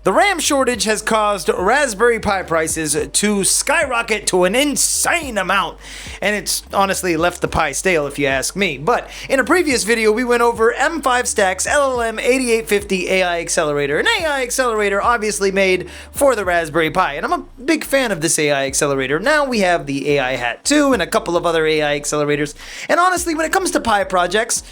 The RAM shortage has caused Raspberry Pi prices to skyrocket to an insane amount, and it's honestly left the Pi stale if you ask me. But in a previous video, we went over M5 Stack's LLM8850 AI accelerator, an AI accelerator obviously made for the Raspberry Pi, and I'm a big fan of this AI accelerator. Now we have the AI Hat 2 and a couple of other AI accelerators, and honestly, when it comes to Pi projects,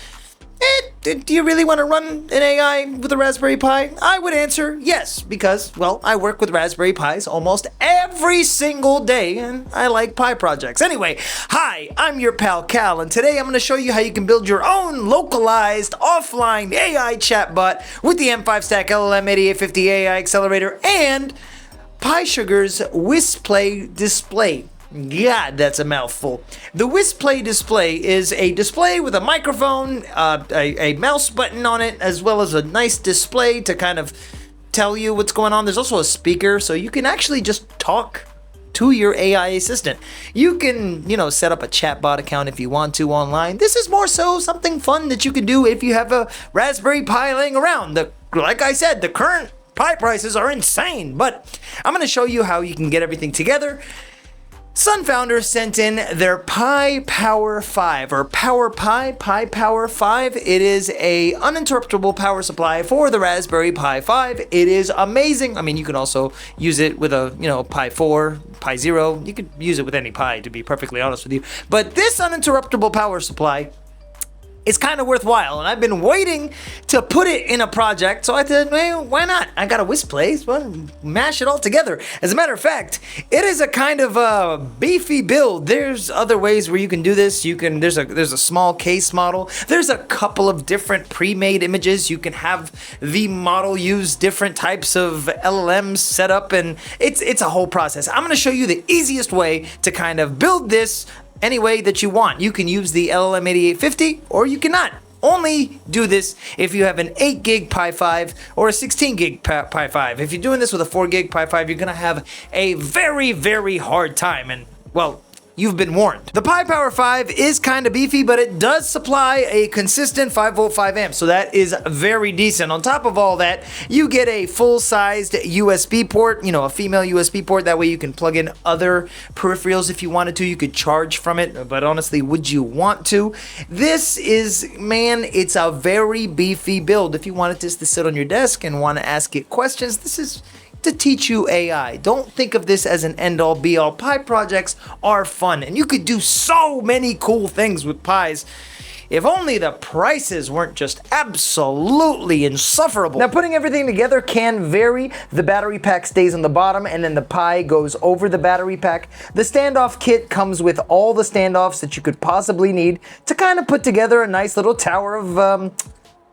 do you really want to run an AI with a Raspberry Pi? I would answer yes, because, well, I work with Raspberry Pis almost every single day, and I like Pi projects. Anyway, hi, I'm your pal Cal, and today I'm going to show you how you can build your own localized, offline AI chatbot with the M5 Stack LLM8850 AI accelerator and PiSugar's Whisplay display. God, that's a mouthful. The Whisplay display is a display with a microphone, a mouse button on it, as well as a nice display to kind of tell you what's going on. There's also a speaker, so you can actually just talk to your AI assistant. You can, set up a chatbot account if you want to online. This is more so something fun that you can do if you have a Raspberry Pi laying around. Like I said, the current Pi prices are insane, but I'm going to show you how you can get everything together. SunFounder sent in their Pipower 5, or Power Pi, Pipower 5. It is a uninterruptible power supply for the Raspberry Pi 5. It is amazing. I mean, you can also use it with a, Pi 4, Pi 0. You could use it with any Pi, to be perfectly honest with you. But this uninterruptible power supply, it's kind of worthwhile, and I've been waiting to put it in a project, so I said, well, why not? I got a Whisplay, well, mash it all together. As a matter of fact, it is a kind of a beefy build. There's other ways where you can do this. There's a small case model. There's a couple of different pre-made images. You can have the model use different types of LLMs set up, and it's a whole process. I'm going to show you the easiest way to kind of build this any way that you want. You can use the LLM8850 or you cannot. Only do this if you have an 8 gig Pi 5 or a 16 gig Pi 5. If you're doing this with a 4 gig Pi 5, you're gonna have a very, very hard time, and well, you've been warned. The Pipower 5 is kind of beefy, but it does supply a consistent 5 volt 5 amps, so that is very decent. On top of all that, you get a full-sized USB port, a female USB port. That way you can plug in other peripherals if you wanted to. You could charge from it, but honestly, would you want to? This is, man, it's a very beefy build. If you wanted this to sit on your desk and want to ask it questions, this is to teach you AI. Don't think of this as an end-all be-all. Pi projects are fun, and you could do so many cool things with Pis if only the prices weren't just absolutely insufferable. Now, putting everything together can vary. The battery pack stays on the bottom, and then the Pi goes over the battery pack. The standoff kit comes with all the standoffs that you could possibly need to kind of put together a nice little tower of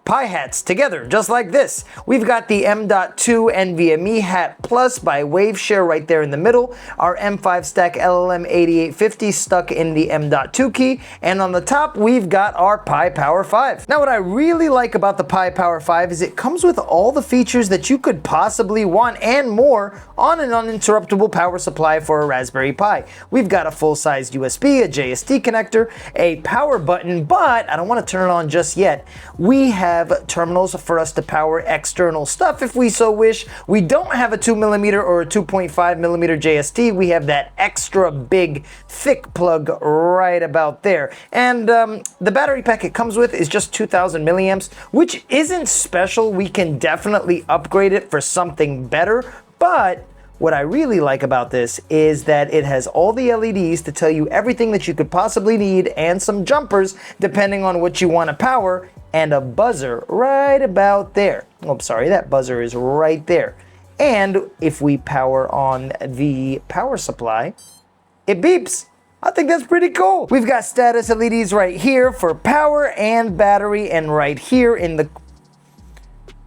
Pi hats together, just like this. We've got the M.2 NVMe Hat Plus by Waveshare right there in the middle, our M5 Stack LLM8850 stuck in the M.2 key, and on the top we've got our Pipower 5. Now, what I really like about the Pipower 5 is it comes with all the features that you could possibly want and more on an uninterruptible power supply for a Raspberry Pi. We've got a full-sized USB, a JST connector, a power button, but I don't want to turn it on just yet. We have terminals for us to power external stuff if we so wish. We don't have a 2mm or a 2.5mm JST. We have that extra big thick plug right about there. And the battery pack it comes with is just 2000 milliamps, which isn't special. We can definitely upgrade it for something better, but what I really like about this is that it has all the LEDs to tell you everything that you could possibly need and some jumpers depending on what you want to power, and a buzzer right about there. Oh, sorry, that buzzer is right there. And if we power on the power supply, it beeps. I think that's pretty cool. We've got status LEDs right here for power and battery, and right here in the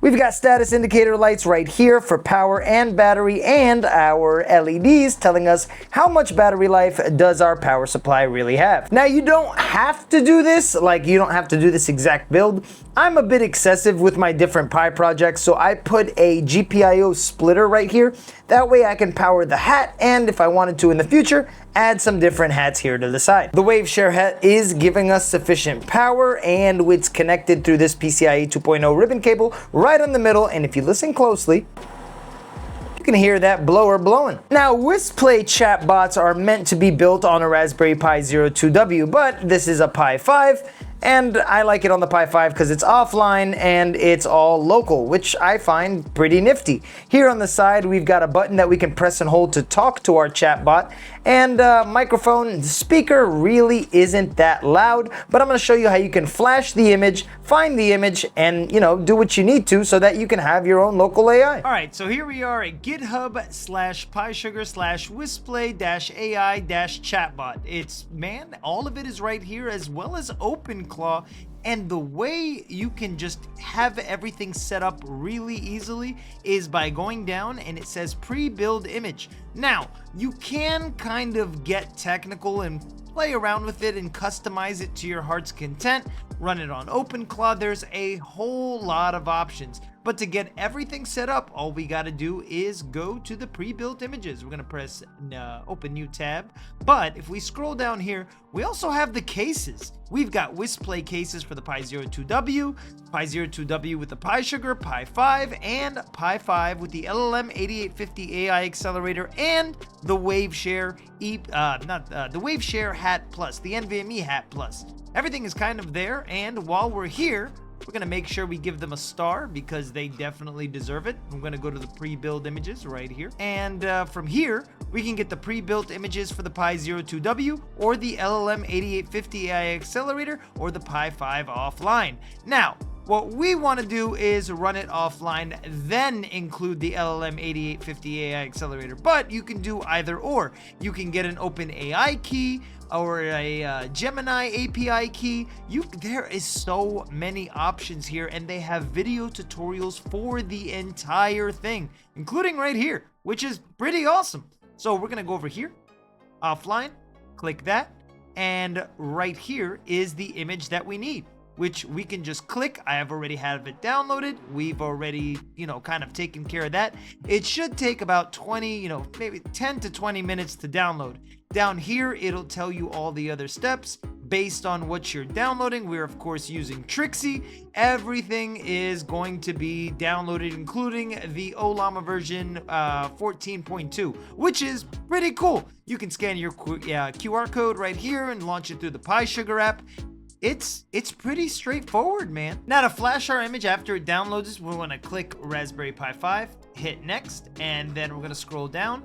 we've got status indicator lights right here for power and battery, and our LEDs telling us how much battery life does our power supply really have. Now, you don't have to do this, you don't have to do this exact build. I'm a bit excessive with my different Pi projects, so I put a GPIO splitter right here. That way I can power the hat, and if I wanted to in the future, add some different hats here to the side. The Waveshare hat is giving us sufficient power, and it's connected through this PCIe 2.0 ribbon cable right in the middle, and if you listen closely, can hear that blower blowing. Now, Whisplay chatbots are meant to be built on a Raspberry Pi 02W, but this is a Pi 5. And I like it on the Pi 5 because it's offline and it's all local, which I find pretty nifty. Here on the side, we've got a button that we can press and hold to talk to our chatbot, and microphone. The speaker really isn't that loud, but I'm going to show you how you can flash the image, find the image, and do what you need to so that you can have your own local AI. All right, so here we are at GitHub/PiSugar/Whisplay-AI-chatbot. All of it is right here, as well as OpenClaw. And the way you can just have everything set up really easily is by going down and it says pre-build image. Now, you can kind of get technical and play around with it and customize it to your heart's content. Run it on OpenClaw. There's a whole lot of options. But to get everything set up, all we got to do is go to the pre-built images. We're going to press open new tab. But if we scroll down here, we also have the cases. We've got Whisplay cases for the Pi 02W, Pi 02W with the PiSugar, Pi 5, and Pi 5 with the LLM 8850 AI accelerator and the Waveshare the Waveshare Hat Plus, the NVMe Hat Plus. Everything is kind of there, and while we're here, we're going to make sure we give them a star because they definitely deserve it. I'm going to go to the pre-build images right here. And from here, we can get the pre-built images for the Pi 02W or the LLM 8850 AI accelerator or the Pi 5 offline. Now, what we want to do is run it offline, then include the LLM 8850 AI accelerator. But you can do either or. You can get an OpenAI key or a Gemini API key. There is so many options here, and they have video tutorials for the entire thing, including right here, which is pretty awesome. So we're gonna go over here, offline, click that, and right here is the image that we need, which we can just click. I have already have it downloaded. We've already, kind of taken care of that. It should take about 20, maybe 10 to 20 minutes to download. Down here, it'll tell you all the other steps based on what you're downloading. We're of course using Trixie. Everything is going to be downloaded, including the Ollama version 14.2, which is pretty cool. You can scan your QR code right here and launch it through the PiSugar app. It's pretty straightforward, man. Now, to flash our image after it downloads, we want to click Raspberry Pi 5, hit next, and then we're going to scroll down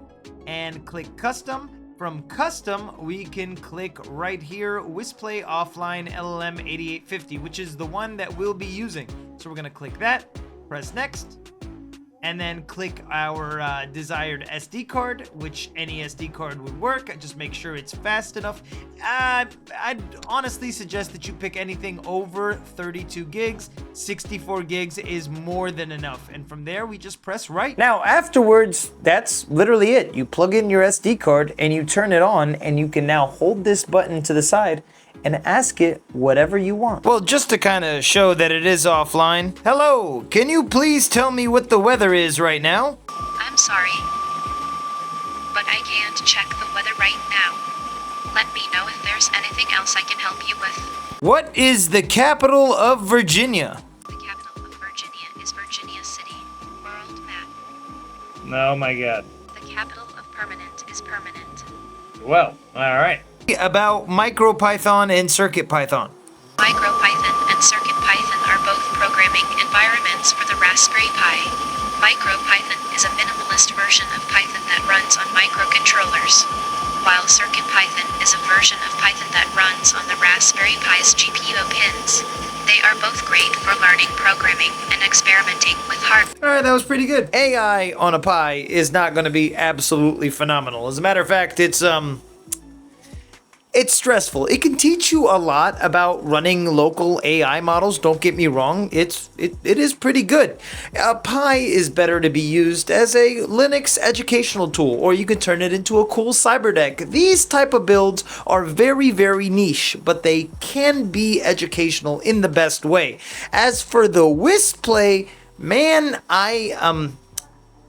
and click custom. From custom, we can click right here, Whisplay Offline LLM 8850, which is the one that we'll be using. So we're going to click that, press next, and then click our desired SD card, which any SD card would work. Just make sure it's fast enough. I'd honestly suggest that you pick anything over 32 gigs. 64 gigs is more than enough. And from there, we just press right. Now, afterwards, that's literally it. You plug in your SD card and you turn it on, and you can now hold this button to the side and ask it whatever you want. Well, just to kind of show that it is offline. Hello, can you please tell me what the weather is right now? I'm sorry, but I can't check the weather right now. Let me know if there's anything else I can help you with. What is the capital of Virginia? The capital of Virginia is Virginia City. World map. Oh my god. The capital of Permanent is Permanent. Well, alright. About MicroPython and CircuitPython. MicroPython and CircuitPython are both programming environments for the Raspberry Pi. MicroPython is a minimalist version of Python that runs on microcontrollers, while CircuitPython is a version of Python that runs on the Raspberry Pi's GPU pins. They are both great for learning programming and experimenting with hardware. Alright, that was pretty good. AI on a Pi is not going to be absolutely phenomenal. As a matter of fact, it's stressful. It can teach you a lot about running local AI models. Don't get me wrong. It is pretty good. A Pi is better to be used as a Linux educational tool, or you can turn it into a cool cyber deck. These type of builds are very, very niche, but they can be educational in the best way. As for the Whisplay, man,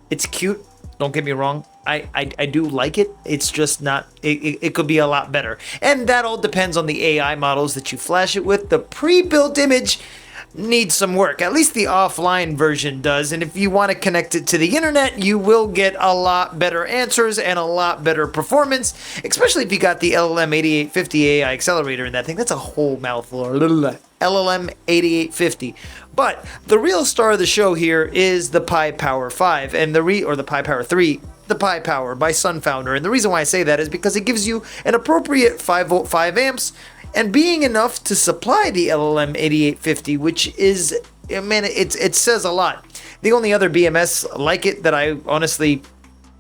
it's cute. Don't get me wrong. I do like it. It's just not, it could be a lot better. And that all depends on the AI models that you flash it with. The pre-built image, needs some work. At least the offline version does. And if you want to connect it to the internet, you will get a lot better answers and a lot better performance, especially if you got the LLM 8850 AI accelerator in that thing. That's a whole mouthful. LLM 8850. But the real star of the show here is the Pipower 5 and the Pipower 3. The Pipower by SunFounder. And the reason why I say that is because it gives you an appropriate 5 volt 5 amps and being enough to supply the LLM 8850, which is, man, it says a lot. The only other BMS like it that I honestly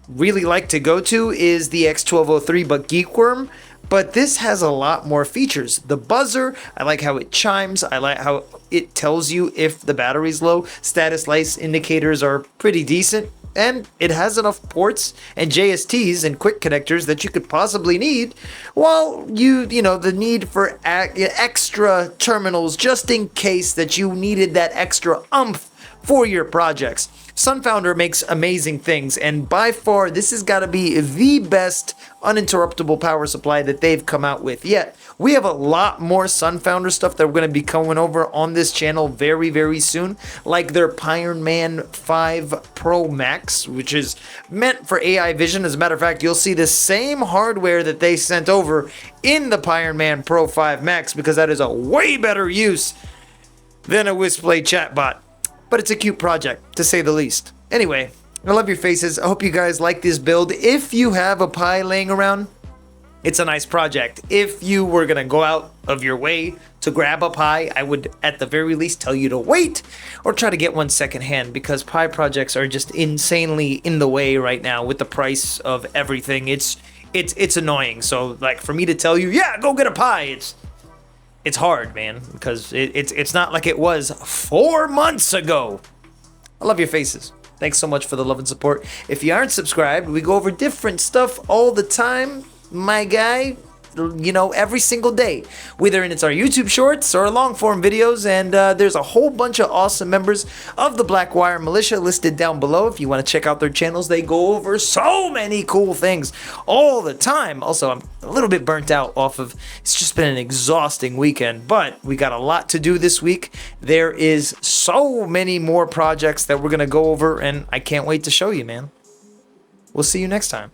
really like to go to is the X1203 but Geekworm, but this has a lot more features. The buzzer, I like how it chimes, I like how it tells you if the battery's low. Status light indicators are pretty decent. And it has enough ports and JSTs and quick connectors that you could possibly need, while the need for extra terminals just in case that you needed that extra oomph for your projects. SunFounder makes amazing things, and by far this has got to be the best uninterruptible power supply that they've come out with yet. We have a lot more SunFounder stuff that we're going to be going over on this channel very, very soon, like their Iron Man 5 Pro Max, which is meant for AI vision. As a matter of fact, you'll see the same hardware that they sent over in the Iron Man Pro 5 Max, because that is a way better use than a Whisplay chatbot. But it's a cute project, to say the least. Anyway, I love your faces. I hope you guys like this build. If you have a Pi laying around, it's a nice project. If you were going to go out of your way to grab a Pi, I would at the very least tell you to wait or try to get one secondhand, because Pi projects are just insanely in the way right now with the price of everything. It's annoying. So like for me to tell you, yeah, go get a Pi, it's hard, man, because it's not like it was 4 months ago. I love your faces. Thanks so much for the love and support. If you aren't subscribed, we go over different stuff all the time, my guy. Every single day, whether it's our YouTube shorts or long form videos. And there's a whole bunch of awesome members of the Blackwire Militia listed down below. If you want to check out their channels, they go over so many cool things all the time. Also, I'm a little bit burnt out off of, it's just been an exhausting weekend, but we got a lot to do this week. There is so many more projects that we're going to go over, and I can't wait to show you, man. We'll see you next time.